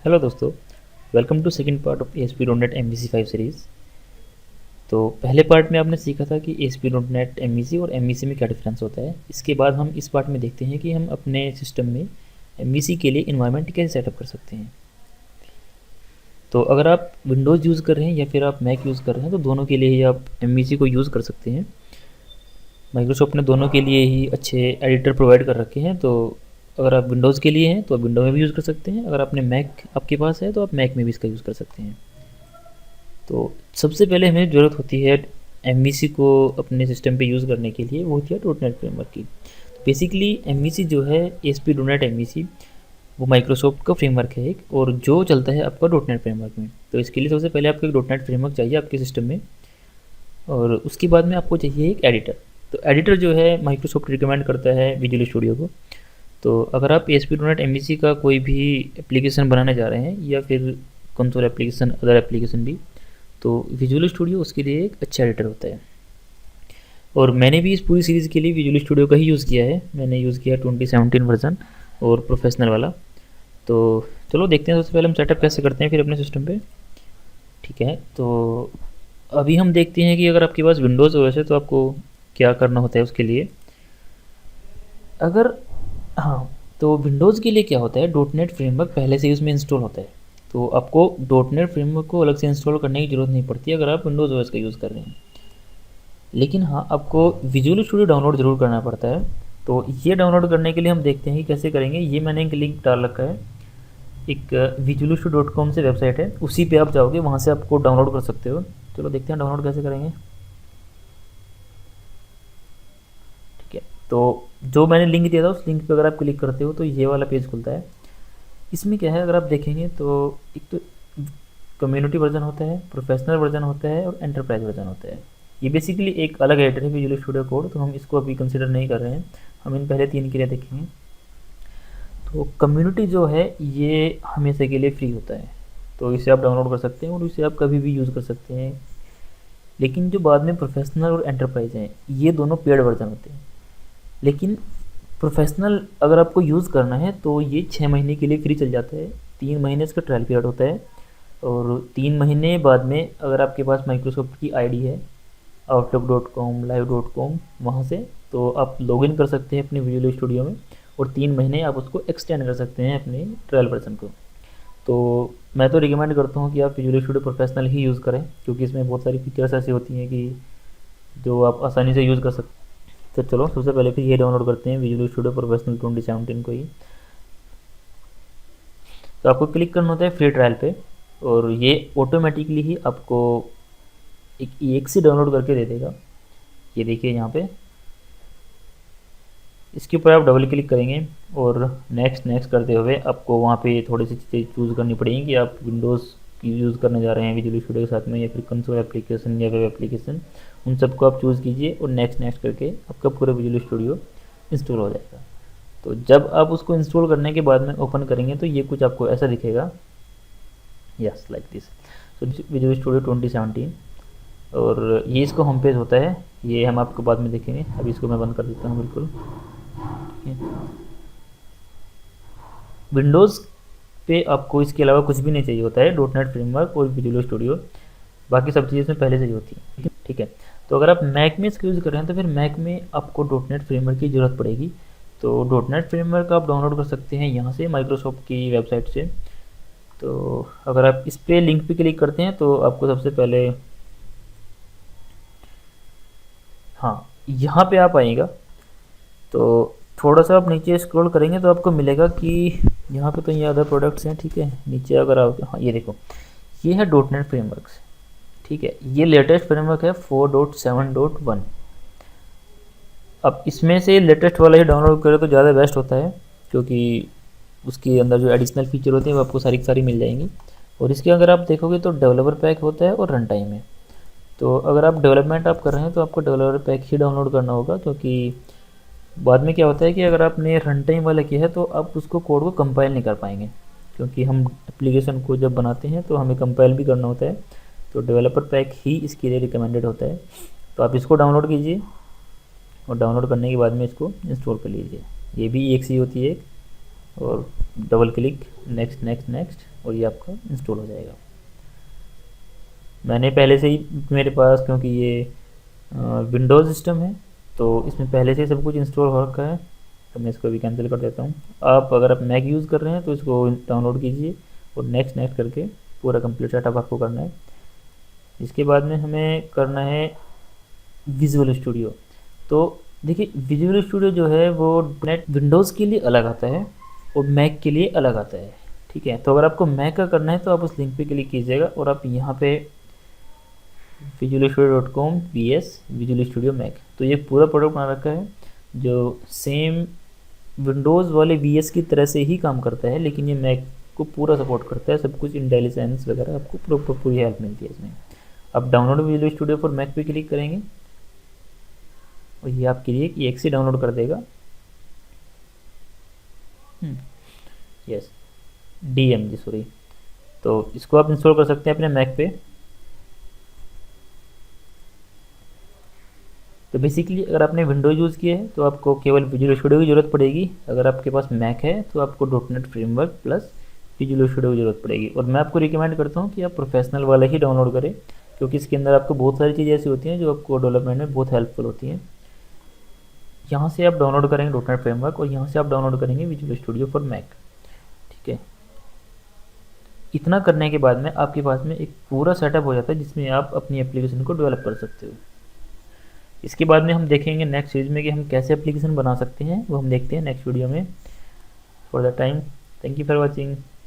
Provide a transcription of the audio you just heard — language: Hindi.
हेलो दोस्तों, welcome to second part of ASP.NET MVC5 series. तो पहले पार्ट में आपने सीखा था कि ASP.NET MVC और MVC में क्या डिफरेंस होता है। इसके बाद हम इस पार्ट में देखते हैं कि हम अपने सिस्टम में MVC के लिए इन्वायरमेंट कैसे सेटअप कर सकते हैं। तो अगर आप विंडोज़ यूज़ कर रहे हैं या फिर आप मैक यूज़ कर रहे हैं तो दोनों के लिए ही आप MVC को यूज़ कर सकते हैं। माइक्रोसॉफ्ट ने दोनों के लिए ही अच्छे एडिटर प्रोवाइड कर रखे हैं। तो अगर आप विंडोज़ के लिए हैं तो आप विंडो में भी यूज़ कर सकते हैं, अगर आपने मैक आपके पास है तो आप मैक में भी इसका यूज़ कर सकते हैं। तो सबसे पहले हमें ज़रूरत होती है MVC को अपने सिस्टम पे यूज़ करने के लिए, वो होती है डॉट नेट फ्रेमवर्क की। तो बेसिकली MVC जो है ASP.NET MVC वो माइक्रोसॉफ्ट का फ्रेमवर्क है एक, और जो चलता है आपका डॉट नेट फ्रेमवर्क में। तो इसके लिए सबसे पहले आपको एक डॉट नेट फ्रेमवर्क चाहिए आपके सिस्टम में, और उसके बाद में आपको चाहिए एक एडिटर। तो एडिटर जो है माइक्रोसॉफ्ट रिकमेंड करता है विजुअल स्टूडियो को। तो अगर आप ASP.NET MVC का कोई भी एप्लीकेशन बनाने जा रहे हैं या फिर कंसोल एप्लीकेशन, अदर एप्लीकेशन भी, तो विजुअल स्टूडियो उसके लिए एक अच्छा एडिटर होता है। और मैंने भी इस पूरी सीरीज़ के लिए विजुअल स्टूडियो का ही यूज़ किया है। मैंने यूज़ किया 2017 वर्जन और प्रोफेशनल वाला। तो चलो देखते हैं सबसे पहले हम सेटअप कैसे करते हैं फिर अपने सिस्टम पे। ठीक है, तो अभी हम देखते हैं कि अगर आपके पास विंडोज़ ओएस है तो आपको क्या करना होता है उसके लिए। अगर हाँ, तो विंडोज़ के लिए क्या होता है, डॉट नेट फ्रेमवर्क पहले से ही उसमें इंस्टॉल होता है। तो आपको डॉट नेट फ्रेमवर्क को अलग से इंस्टॉल करने की ज़रूरत नहीं पड़ती अगर आप विंडोज़ ओएस का यूज़ कर रहे हैं। लेकिन हाँ, आपको विजुअल स्टूडियो डाउनलोड ज़रूर करना पड़ता है। तो ये डाउनलोड करने के लिए हम देखते हैं कि कैसे करेंगे। ये मैंने एक लिंक डाल रखा है, एक visualstudio.com से वेबसाइट है, उसी पे आप जाओगे, वहाँ से आपको डाउनलोड कर सकते हो। चलो देखते हैं डाउनलोड कैसे करेंगे। ठीक है, तो जो मैंने लिंक दिया था उस लिंक पे अगर आप क्लिक करते हो तो ये वाला पेज खुलता है। इसमें क्या है, अगर आप देखेंगे तो एक तो कम्युनिटी वर्जन होता है, प्रोफेशनल वर्जन होता है और एंटरप्राइज वर्जन होता है। ये बेसिकली एक अलग एडिटर है विजुअल स्टूडियो कोड, तो हम इसको अभी कंसिडर नहीं कर रहे हैं। हम इन पहले तीन के लिए देखेंगे। तो कम्युनिटी जो है ये हमेशा के लिए फ्री होता है, तो इसे आप डाउनलोड कर सकते हैं और इसे आप कभी भी यूज़ कर सकते हैं। लेकिन जो बाद में प्रोफेशनल और एंटरप्राइज हैं ये दोनों पेड वर्जन होते हैं। लेकिन प्रोफेशनल अगर आपको यूज़ करना है तो ये 6 महीने के लिए फ्री चल जाता है। 3 महीने इसका ट्रायल पीरियड होता है, और 3 महीने बाद में अगर आपके पास माइक्रोसॉफ्ट की आईडी है outlook.com live.com, वहाँ से तो आप लॉगिन कर सकते हैं अपने विजुअल स्टूडियो में, और 3 महीने आप उसको एक्सटेंड कर सकते हैं अपने ट्रायल वर्जन को। तो मैं तो रिकमेंड करता हूँ कि आप विजुअल स्टूडियो प्रोफेशनल ही यूज़ करें, क्योंकि इसमें बहुत सारी फीचर्स ऐसी होती हैं कि जो आप आसानी से यूज़ कर सकते हैं। तो चलो सबसे पहले फिर ये डाउनलोड करते हैं विजुअल स्टूडियो प्रोफेशनल 2017 को ही। तो आपको क्लिक करना होता है फ्री ट्रायल पे, और ये ऑटोमेटिकली ही आपको एक EXE डाउनलोड करके दे देगा। ये देखिए यहाँ पे, इसके ऊपर आप डबल क्लिक करेंगे और नेक्स्ट नेक्स्ट करते हुए आपको वहाँ पे थोड़ी सी चीज़ें चूज़ करनी पड़ेंगी कि आप विंडोज़ की यूज़ करने जा रहे हैं विजुअल स्टूडियो के साथ में, या फिर कंसोल एप्लीकेशन या वेब एप्लीकेशन। उन सबको आप चूज़ कीजिए और नेक्स्ट नेक्स्ट करके आपका पूरा विजुअल स्टूडियो इंस्टॉल हो जाएगा। तो जब आप उसको इंस्टॉल करने के बाद में ओपन करेंगे तो ये कुछ आपको ऐसा दिखेगा, yes like this. So visual studio 2017, और ये इसका होम पेज होता है। ये हम आपको बाद में देखेंगे, अभी इसको मैं बंद कर देता हूँ बिल्कुल। विंडोज़ पे आपको इसके अलावा कुछ भी नहीं चाहिए होता है, डॉट नेट फ्रेमवर्क और विजुअल स्टूडियो, बाकी सब चीज़ें इसमें पहले से ही होती हैं। ठीक है, तो अगर आप मैक में इसका यूज़ कर रहे हैं तो फिर मैक में आपको डॉट नेट फ्रेमवर्क की ज़रूरत पड़ेगी। तो डॉट नेट फ्रेमवर्क आप डाउनलोड कर सकते हैं यहाँ से, माइक्रोसॉफ्ट की वेबसाइट से। तो अगर आप इस पे लिंक पे क्लिक करते हैं तो आपको सबसे पहले, हाँ यहाँ पे आप आएगा तो थोड़ा सा आप नीचे स्क्रॉल करेंगे तो आपको मिलेगा कि यहाँ पे तो ये अदर प्रोडक्ट्स हैं। ठीक है, नीचे अगर आप, हाँ ये देखो, ये है डॉट नेट फ्रेमवर्क्स। ठीक है, ये लेटेस्ट फ्रेमवर्क है 4.7.1। अब इसमें से लेटेस्ट वाला ही डाउनलोड करें तो ज़्यादा बेस्ट होता है, क्योंकि उसके अंदर जो एडिशनल फीचर होते हैं वो आपको सारी की सारी मिल जाएंगी। और इसके अगर आप देखोगे तो डेवलपर पैक होता है और रन टाइम है। तो अगर आप डेवलपमेंट आप कर रहे हैं तो आपको डेवलपर पैक ही डाउनलोड करना होगा, क्योंकि बाद में क्या होता है कि अगर आपने रन टाइम वाला किया है तो आप उसको कोड को कंपाइल नहीं कर पाएंगे, क्योंकि हम एप्लीकेशन को जब बनाते हैं तो हमें कंपाइल भी करना होता है। तो डेवलपर पैक ही इसके लिए रिकमेंडेड होता है। तो आप इसको डाउनलोड कीजिए, और डाउनलोड करने के बाद में इसको इंस्टॉल कर लीजिए। ये भी एक सी होती है, और double click, next next next, और ये आपका इंस्टॉल हो जाएगा। मैंने पहले से ही मेरे पास, क्योंकि ये विंडोज़ सिस्टम है तो इसमें पहले से ही सब कुछ इंस्टॉल हो रखा है, तो मैं इसको भी कैंसिल कर देता हूँ। आप अगर आप मैक यूज़ कर रहे हैं तो इसको डाउनलोड कीजिए और नेक्स्ट नेक्स्ट करके पूरा कंप्लीट सेटअप आपको करना है। इसके बाद में हमें करना है विजुअल स्टूडियो। तो देखिए, विजुअल स्टूडियो जो है वो नेट विंडोज़ के लिए अलग आता है और मैक के लिए अलग आता है। ठीक है, तो अगर आपको मैक का करना है तो आप उस लिंक पे क्लिक कीजिएगा और आप यहाँ पे visualstudio.com vs visual studio Mac, तो ये पूरा प्रोडक्ट बना रखा है जो सेम विंडोज़ वाले वीएस की तरह से ही काम करता है, लेकिन ये मैक को पूरा सपोर्ट करता है, सब कुछ इंटेलिजेंस वगैरह आपको पूरी हेल्प मिलती है इसमें। अब download visual studio for Mac पे क्लिक करेंगे और ये आपके लिए एक से डाउनलोड कर देगा। Yes, DMG sorry. तो इसको आप इंस्टॉल कर सकते हैं अपने मैक पे। तो बेसिकली अगर आपने विंडोज यूज़ किया है तो आपको केवल विजुअल स्टूडियो की ज़रूरत पड़ेगी। अगर आपके पास मैक है तो आपको .NET framework plus visual studio की ज़रूरत पड़ेगी। और मैं आपको रिकमेंड करता हूँ कि आप प्रोफेशनल वाला ही डाउनलोड करें, क्योंकि इसके अंदर आपको बहुत सारी चीज़ें ऐसी होती हैं जो आपको डेवलपमेंट में बहुत हेल्पफुल होती हैं। यहाँ से आप डाउनलोड करेंगे .NET फ्रेमवर्क और यहाँ से आप डाउनलोड करेंगे विजुअल स्टूडियो फॉर मैक। ठीक है, इतना करने के बाद में आपके पास में एक पूरा सेटअप हो जाता है जिसमें आप अपनी एप्लीकेशन को डेवलप कर सकते हो। इसके बाद में हम देखेंगे नेक्स्ट सीरीज में कि हम कैसे एप्लीकेशन बना सकते हैं, वो हम देखते हैं नेक्स्ट वीडियो में। For the time, thank you for watching.